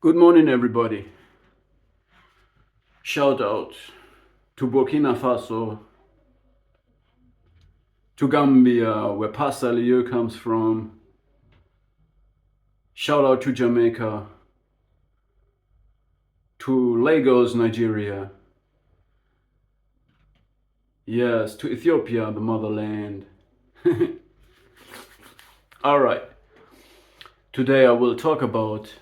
Good morning, everybody. Shout out to Burkina Faso, to Gambia, where Pastor Leo comes from. Shout out to Jamaica, to Lagos, Nigeria. Yes, to Ethiopia, the motherland. All right. Today I will talk about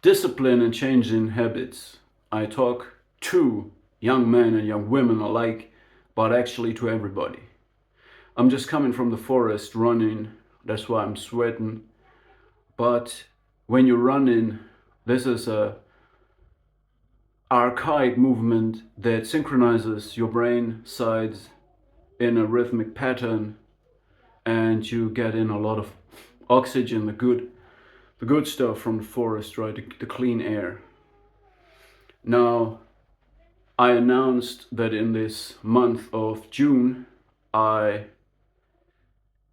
discipline and changing habits. I talk to young men and young women alike, but actually to everybody. I'm just coming from the forest running, that's why I'm sweating. But when you're running, this is a archaic movement that synchronizes your brain sides in a rhythmic pattern, and you get in a lot of oxygen, the good stuff from the forest, right? The clean air. Now, I announced that in this month of June, I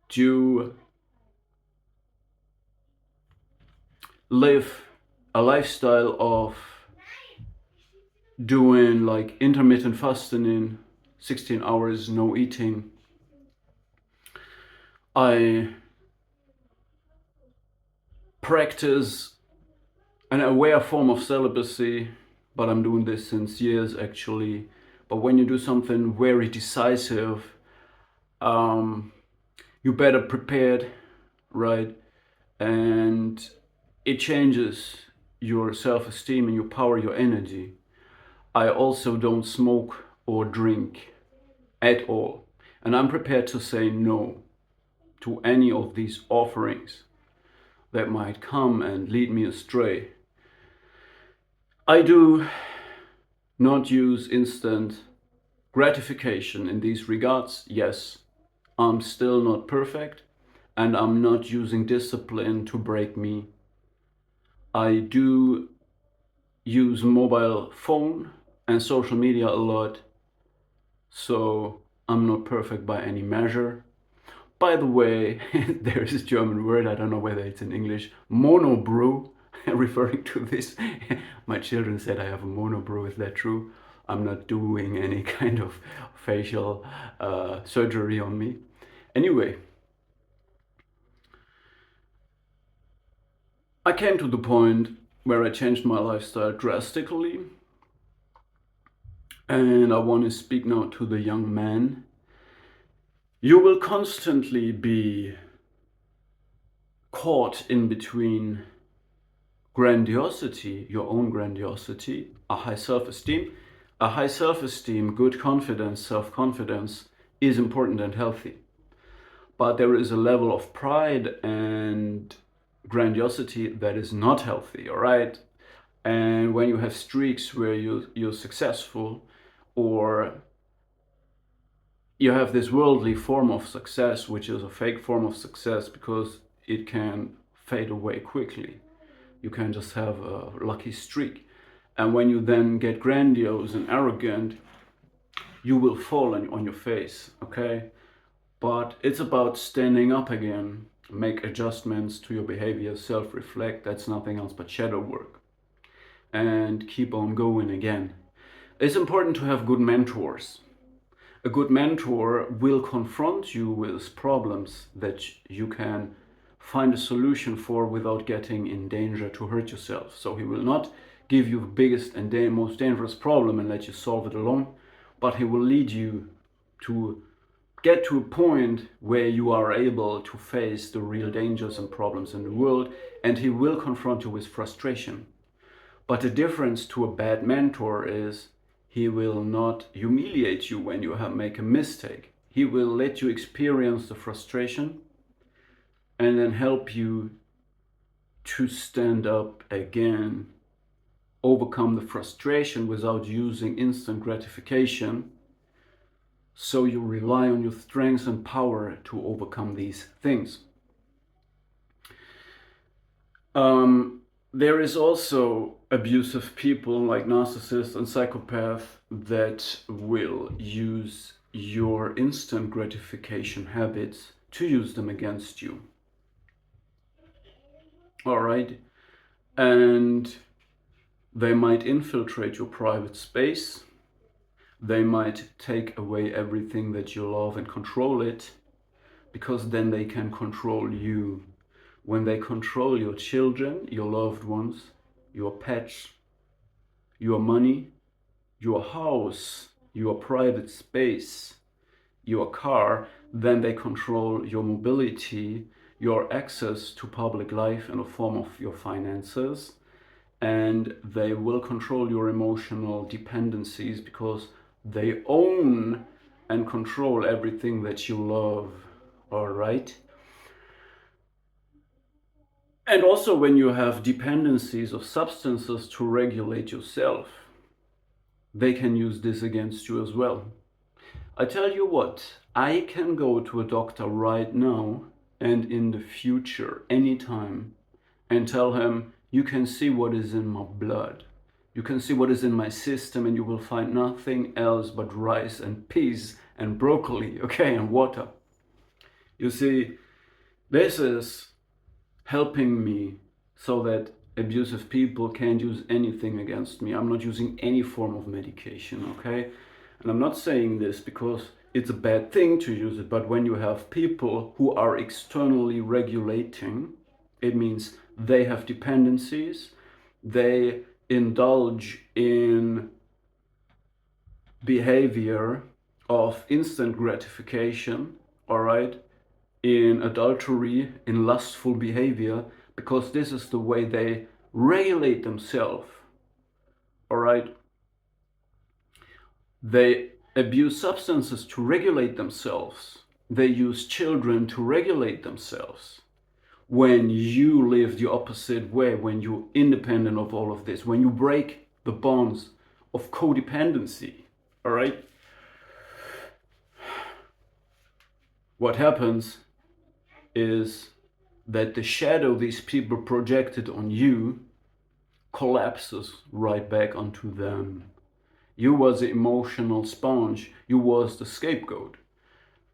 do live a lifestyle of doing like intermittent fasting in 16 hours, no eating. I practice an aware form of celibacy, but I'm doing this since years actually. But when you do something very decisive, you better prepared, right? And it changes your self-esteem and your power, your energy. I also don't smoke or drink at all. And I'm prepared to say no to any of these offerings that might come and lead me astray. I do not use instant gratification in these regards. Yes, I'm still not perfect, and I'm not using discipline to break me. I do use mobile phone and social media a lot, so I'm not perfect by any measure. By the way, there's this German word, I don't know whether it's in English, monobrew, referring to this. My children said I have a monobrew, is that true? I'm not doing any kind of facial surgery on me. Anyway, I came to the point where I changed my lifestyle drastically, and I want to speak now to the young man. You will constantly be caught in between grandiosity, your own grandiosity, a high self-esteem. A high self-esteem, good confidence, self-confidence is important and healthy. But there is a level of pride and grandiosity that is not healthy, all right? And when you have streaks where you're successful, or you have this worldly form of success, which is a fake form of success because it can fade away quickly. You can just have a lucky streak. And when you then get grandiose and arrogant, you will fall on your face, okay? But it's about standing up again, make adjustments to your behavior, self-reflect. That's nothing else but shadow work. And keep on going again. It's important to have good mentors. A good mentor will confront you with problems that you can find a solution for without getting in danger to hurt yourself. So he will not give you the biggest and most dangerous problem and let you solve it alone, but he will lead you to get to a point where you are able to face the real dangers and problems in the world, and he will confront you with frustration. But the difference to a bad mentor is he will not humiliate you when you make a mistake. He will let you experience the frustration and then help you to stand up again, overcome the frustration without using instant gratification. So you rely on your strength and power to overcome these things. There is also abusive people like narcissists and psychopaths that will use your instant gratification habits to use them against you. All right. And They might infiltrate your private space. They might take away everything that you love and control it, because then they can control you. When they control your children, your loved ones, your pets, your money, your house, your private space, your car, then they control your mobility, your access to public life in the form of your finances, and they will control your emotional dependencies because they own and control everything that you love. All right? And also when you have dependencies of substances to regulate yourself, they can use this against you as well. I tell you what, I can go to a doctor right now and in the future, anytime, and tell him, you can see what is in my blood. You can see what is in my system, and you will find nothing else but rice and peas and broccoli, okay, and water. You see, this is helping me so that abusive people can't use anything against me. I'm not using any form of medication, okay? And I'm not saying this because it's a bad thing to use it, but when you have people who are externally regulating, it means they have dependencies, they indulge in behavior of instant gratification, all right, in adultery, in lustful behavior, because this is the way they regulate themselves, all right? They abuse substances to regulate themselves. They use children to regulate themselves. When you live the opposite way, when you're independent of all of this, when you break the bonds of codependency, all right? What happens is that the shadow these people projected on you collapses right back onto them. You was the emotional sponge, you was the scapegoat.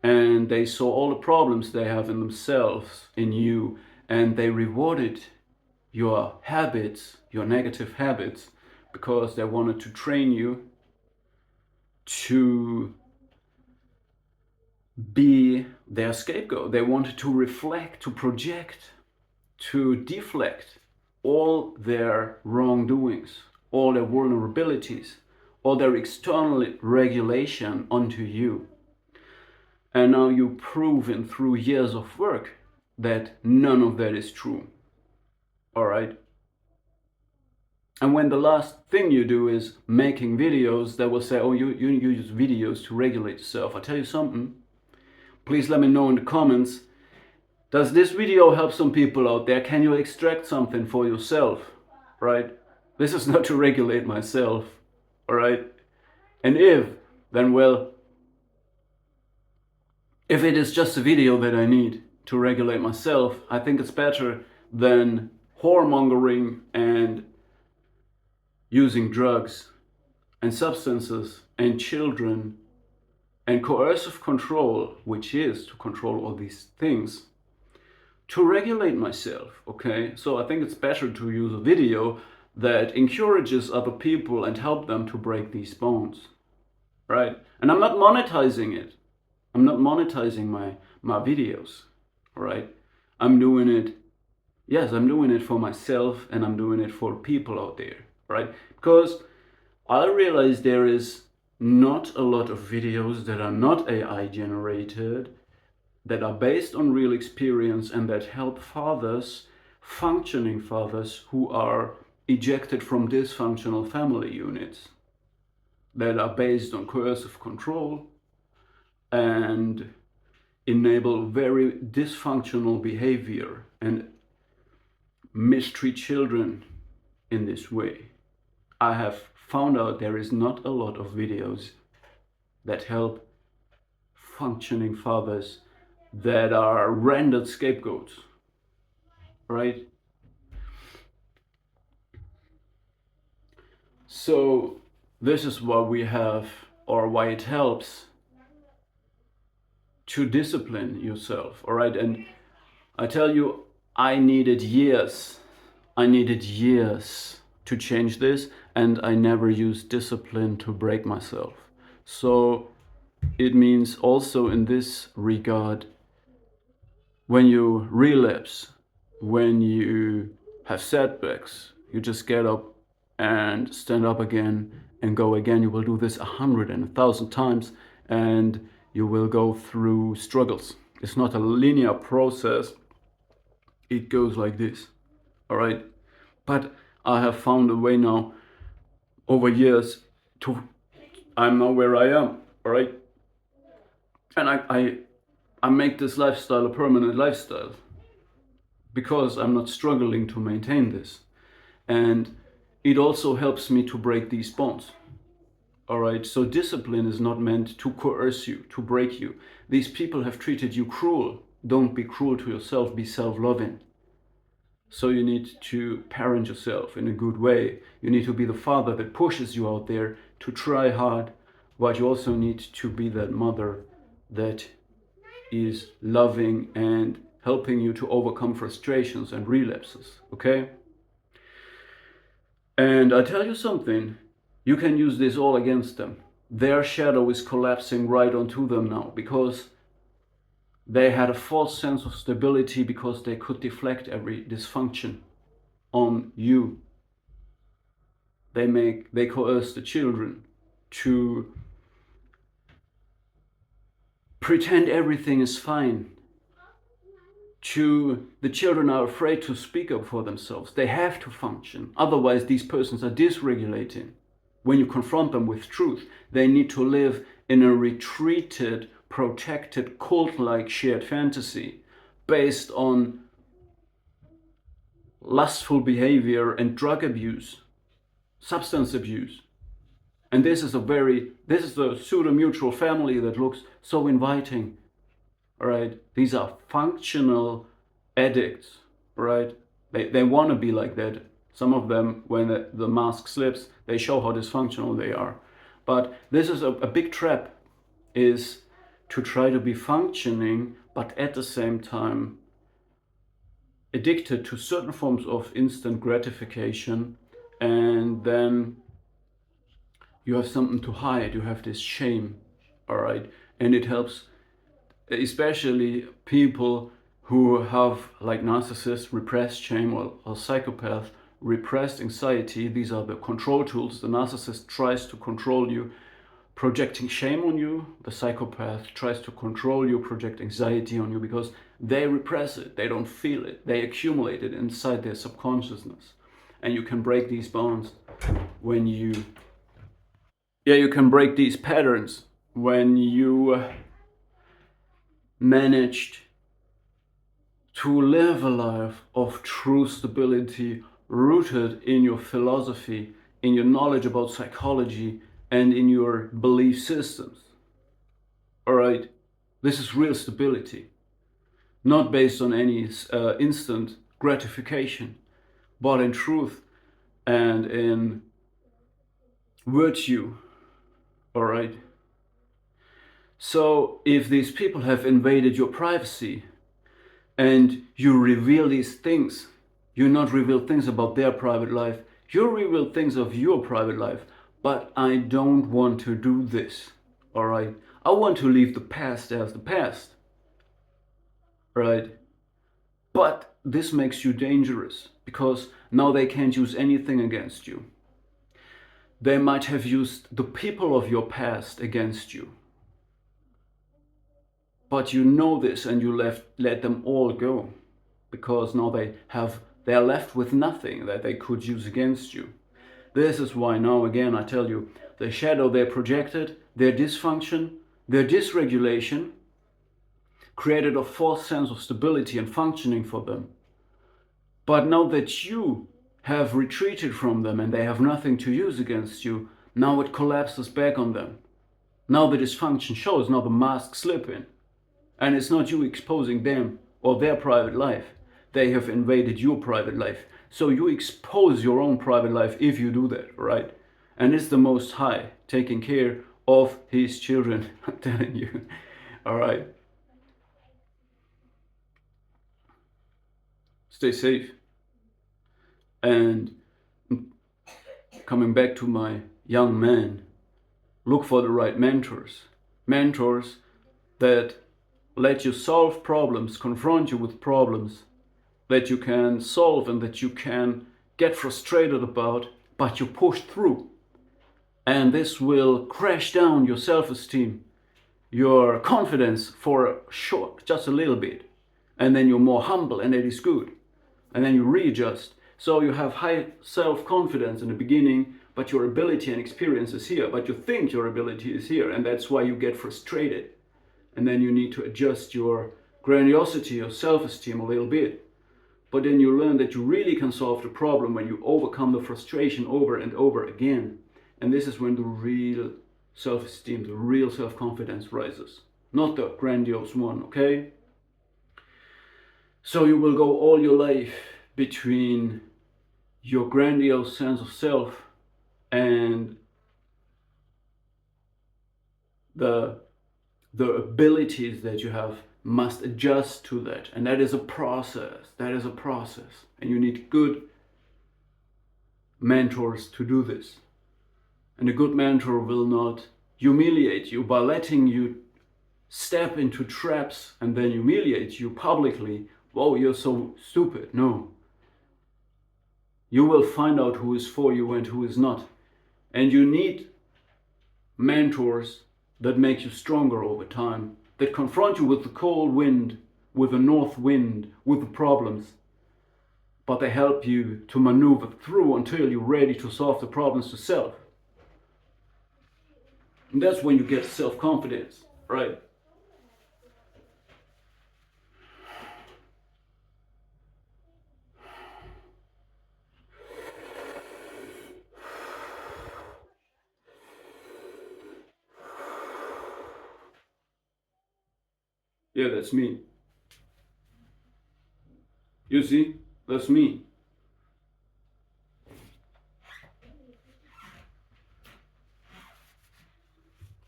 And they saw all the problems they have in themselves, in you, and they rewarded your habits, your negative habits, because they wanted to train you to be their scapegoat. They wanted to reflect, to project, to deflect all their wrongdoings, all their vulnerabilities, all their external regulation onto you. And now you've proven through years of work that none of that is true. All right? And when the last thing you do is making videos, they will say, oh, you use videos to regulate yourself. I'll tell you something. Please let me know in the comments. Does this video help some people out there? Can you extract something for yourself? Right? This is not to regulate myself. All right? And if, then well, if it is just a video that I need to regulate myself, I think it's better than whoremongering and using drugs and substances and children and coercive control, which is to control all these things, to regulate myself, okay? So I think it's better to use a video that encourages other people and help them to break these bonds, right? And I'm not monetizing it. I'm not monetizing my videos, all right? I'm doing it, yes, I'm doing it for myself, and I'm doing it for people out there, right? Because I realize there is not a lot of videos that are not AI generated, that are based on real experience and that help fathers, functioning fathers who are ejected from dysfunctional family units, that are based on coercive control and enable very dysfunctional behavior and mistreat children in this way. I have found out there is not a lot of videos that help functioning fathers that are rendered scapegoats, right? So this is what we have, or why it helps to discipline yourself, all right? And I tell you, I needed years to change this, and I never use discipline to break myself. So it means also in this regard, when you relapse, when you have setbacks, you just get up and stand up again and go again. You will do this 100 and 1,000 times, and you will go through struggles. It's not a linear process. It goes like this, all right? But I have found a way now over years to, I'm now where I am, all right? And I make this lifestyle a permanent lifestyle because I'm not struggling to maintain this. And it also helps me to break these bonds. All right, so discipline is not meant to coerce you, to break you. These people have treated you cruel. Don't be cruel to yourself, be self-loving. So you need to parent yourself in a good way. You need to be the father that pushes you out there to try hard, but you also need to be that mother that is loving and helping you to overcome frustrations and relapses, okay? And I tell you something, you can use this all against them. Their shadow is collapsing right onto them now because they had a false sense of stability because they could deflect every dysfunction on you. They coerce the children to pretend everything is fine. The children are afraid to speak up for themselves. They have to function. Otherwise, these persons are dysregulating. When you confront them with truth, they need to live in a retreated, protected, cult-like shared fantasy based on lustful behavior and drug abuse, substance abuse. And this is the pseudo-mutual family that looks so inviting. All right, these are functional addicts, right? They want to be like that. Some of them, when the mask slips, they show how dysfunctional they are. But this is a big trap, is to try to be functioning, but at the same time addicted to certain forms of instant gratification, and then you have something to hide. You have this shame, all right? And it helps especially people who have, like narcissists, repressed shame, or psychopath, repressed anxiety. These are the control tools. The narcissist tries to control you, projecting shame on you. The psychopath tries to control you, project anxiety on you, because they repress it. They don't feel it. They accumulate it inside their subconsciousness. And you can break these bonds when you can break these patterns when you managed to live a life of true stability, rooted in your philosophy, in your knowledge about psychology, and in your belief systems. All right, this is real stability, not based on any instant gratification, but in truth and in virtue. All right. So if these people have invaded your privacy and you reveal these things, you not reveal things about their private life, you reveal things of your private life. But I don't want to do this, all right? I want to leave the past as the past, right? But this makes you dangerous because now they can't use anything against you. They might have used the people of your past against you. But you know this, and you let them all go because now they're left with nothing that they could use against you. This is why now again I tell you, the shadow they projected, their dysfunction, their dysregulation created a false sense of stability and functioning for them. But now that you have retreated from them and they have nothing to use against you, now it collapses back on them. Now the dysfunction shows, now the masks slip in. And it's not you exposing them or their private life. They have invaded your private life. So you expose your own private life if you do that, right? And it's the Most High taking care of his children, I'm telling you. All right. Stay safe. And coming back to my young man, look for the right mentors. Mentors that let you solve problems, confront you with problems that you can solve and that you can get frustrated about, but you push through. And this will crash down your self-esteem, your confidence for short, just a little bit. And then you're more humble, and it is good. And then you readjust. So you have high self-confidence in the beginning, but your ability and experience is here. But you think your ability is here, and that's why you get frustrated. And then you need to adjust your grandiosity, your self-esteem a little bit. But then you learn that you really can solve the problem when you overcome the frustration over and over again. And this is when the real self-esteem, the real self-confidence rises. Not the grandiose one, okay? So you will go all your life between your grandiose sense of self and the abilities that you have must adjust to that. And that is a process. That is a process. And you need good mentors to do this. And a good mentor will not humiliate you by letting you step into traps and then humiliate you publicly. Oh, you're so stupid. No. You will find out who is for you and who is not. And you need mentors that make you stronger over time, that confront you with the cold wind, with the north wind, with the problems. But they help you to maneuver through until you're ready to solve the problems yourself. And that's when you get self-confidence, right? Yeah, that's me. You see, that's me.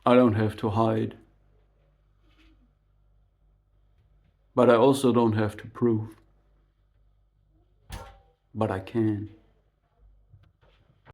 I don't have to hide. But I also don't have to prove. But I can.